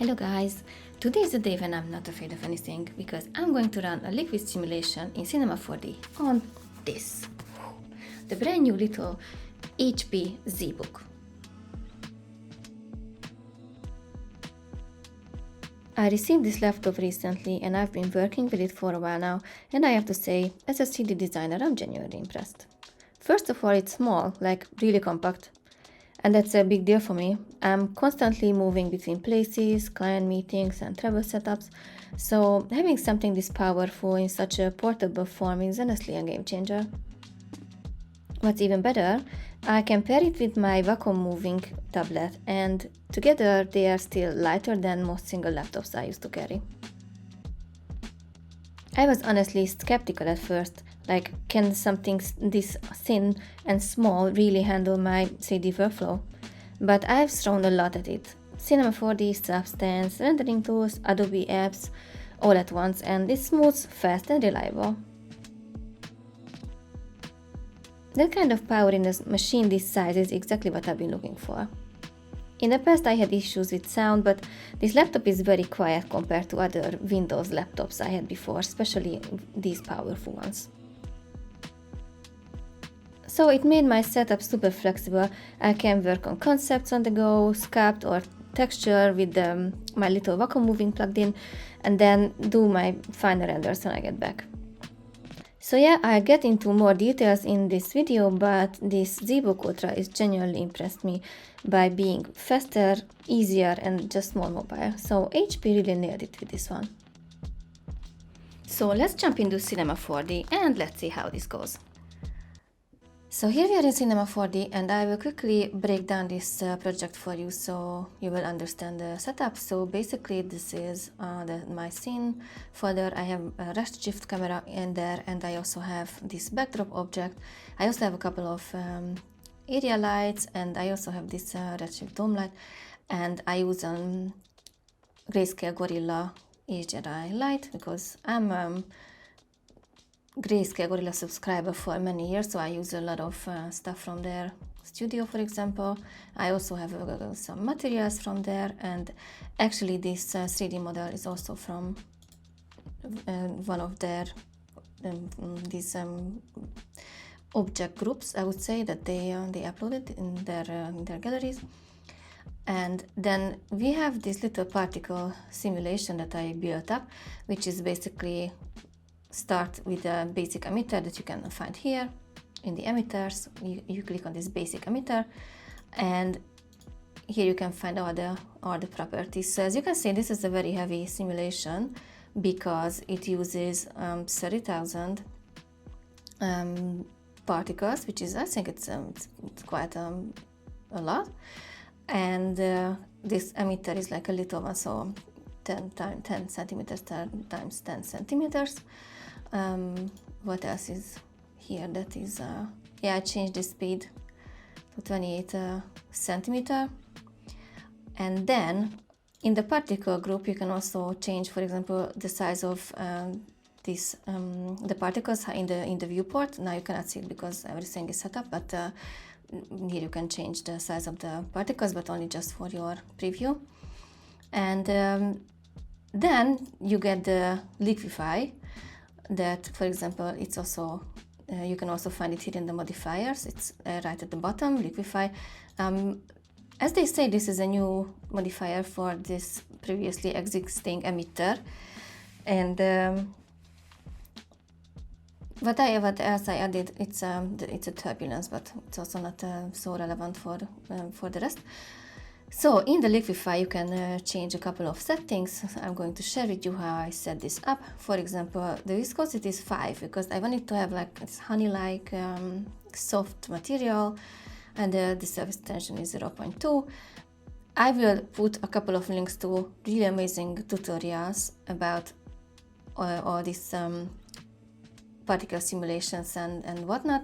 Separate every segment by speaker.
Speaker 1: Hello guys! Today is the day when I'm not afraid of anything because I'm going to run a liquid simulation in Cinema 4D on this, the brand new little HP ZBook. I received this laptop recently and I've been working with it for a while now, and I have to say, as a 3D designer, I'm genuinely impressed. First of all, it's small, like really compact. And that's a big deal for me. I'm constantly moving between places, client meetings and travel setups, so having something this powerful in such a portable form is honestly a game changer. What's even better, I can pair it with my Wacom Movink tablet, and together they are still lighter than most single laptops I used to carry. I was honestly skeptical at first, like, can something this thin and small really handle my 3D workflow? But I've thrown a lot at it. Cinema 4D, Substance, rendering tools, Adobe apps, all at once, and it's smooth, fast and reliable. That kind of power in a machine this size is exactly what I've been looking for. In the past I had issues with sound, but this laptop is very quiet compared to other Windows laptops I had before, especially these powerful ones. So it made my setup super flexible. I can work on concepts on the go, sculpt or texture with my little Wacom Movink plugged in, and then do my final renders when I get back. So yeah, I'll get into more details in this video, but this ZBook Ultra is genuinely impressed me by being faster, easier and just more mobile. So HP really nailed it with this one. So let's jump into Cinema 4D and let's see how this goes. So here we are in Cinema 4D, and I will quickly break down this project for you so you will understand the setup. So basically this is my scene folder. I have a redshift camera in there, and I also have this backdrop object. I also have a couple of area lights, and I also have this redshift dome light, and I use Grayscale Gorilla HDRI light because I'm Grayscale Gorilla subscriber for many years, so I use a lot of stuff from their studio, for example. I also have some materials from there, and actually this 3D model is also from one of their these object groups, I would say, that they uploaded in their galleries. And then we have this little particle simulation that I built up, which is basically start with a basic emitter that you can find here in the emitters. You click on this basic emitter, and here you can find all the properties. So as you can see, this is a very heavy simulation because it uses 30,000 particles, which is, I think it's quite a lot. And this emitter is like a little one, so 10 centimeters times 10 centimeters. What else is here? That is yeah, I changed the speed to 28 centimeter. And then in the particle group you can also change, for example, the size of the particles in the viewport. Now you cannot see it because everything is set up, but here you can change the size of the particles, but only just for your preview. And then you get the liquify, that, for example, it's also you can also find it here in the modifiers. It's right at the bottom, liquify. As they say, this is a new modifier for this previously existing emitter. And what else I added? It's a turbulence, but it's also not so relevant for the rest. So in the liquify you can change a couple of settings. I'm going to share with you how I set this up. For example, the viscosity is 5 because I want it to have like this honey-like soft material, and the surface tension is 0.2. I will put a couple of links to really amazing tutorials about all these particle simulations and whatnot.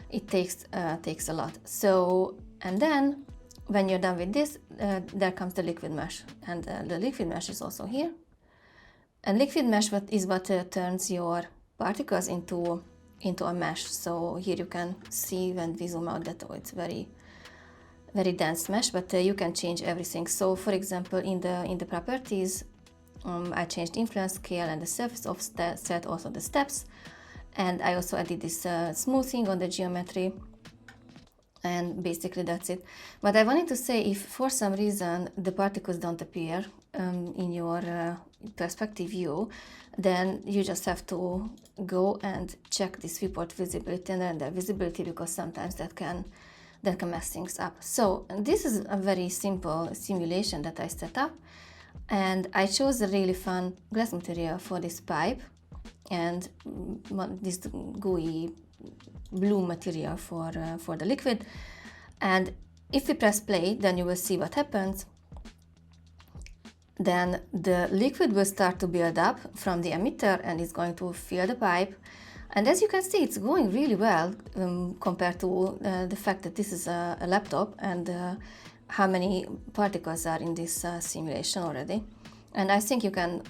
Speaker 1: It takes a lot. So, and then when you're done with this, there comes the liquid mesh, and the liquid mesh is also here. And liquid mesh is what turns your particles into a mesh. So here you can see when we zoom out that it's very very dense mesh, but you can change everything. So for example, in the properties, I changed influence scale and the surface offset, also the steps, and I also added this smoothing on the geometry, and basically that's it. But I wanted to say, if for some reason the particles don't appear in your perspective view, then you just have to go and check this viewport visibility and render visibility, because sometimes that can mess things up. So this is a very simple simulation that I set up, and I chose a really fun glass material for this pipe, and this gooey blue material for the liquid. And if we press play, then you will see what happens. Then the liquid will start to build up from the emitter and it's going to fill the pipe. And as you can see, it's going really well compared to the fact that this is a laptop, and how many particles are in this simulation already. And I think you can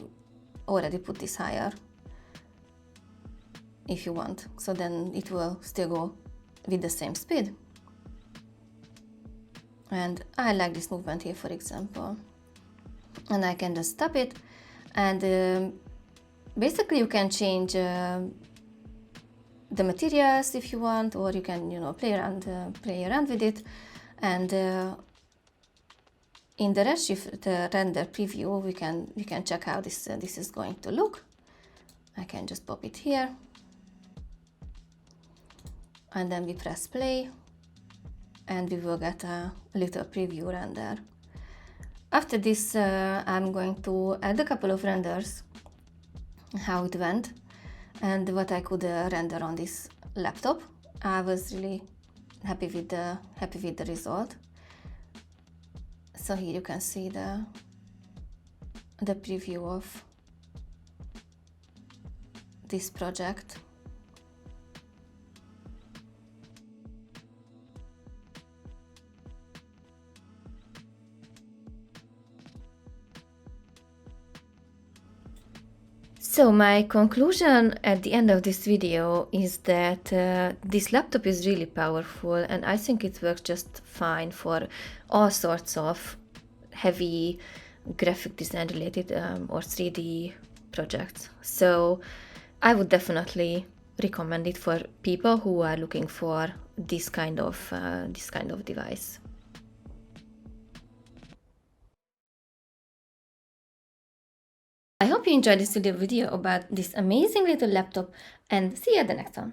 Speaker 1: already put this higher if you want, so then it will still go with the same speed. And I like this movement here, for example, and I can just stop it, and basically you can change the materials if you want, or you can, you know, play around with it. And in the Redshift render preview, we can check how this is going to look. I can just pop it here, and then we press play, and we will get a little preview render. After this, I'm going to add a couple of renders, how it went, and what I could render on this laptop. I was really happy with the result. So here you can see the preview of this project. So my conclusion at the end of this video is that this laptop is really powerful, and I think it works just fine for all sorts of heavy graphic design related or 3D projects. So I would definitely recommend it for people who are looking for this kind of device. I hope you enjoyed this video about this amazing little laptop, and see you at the next one.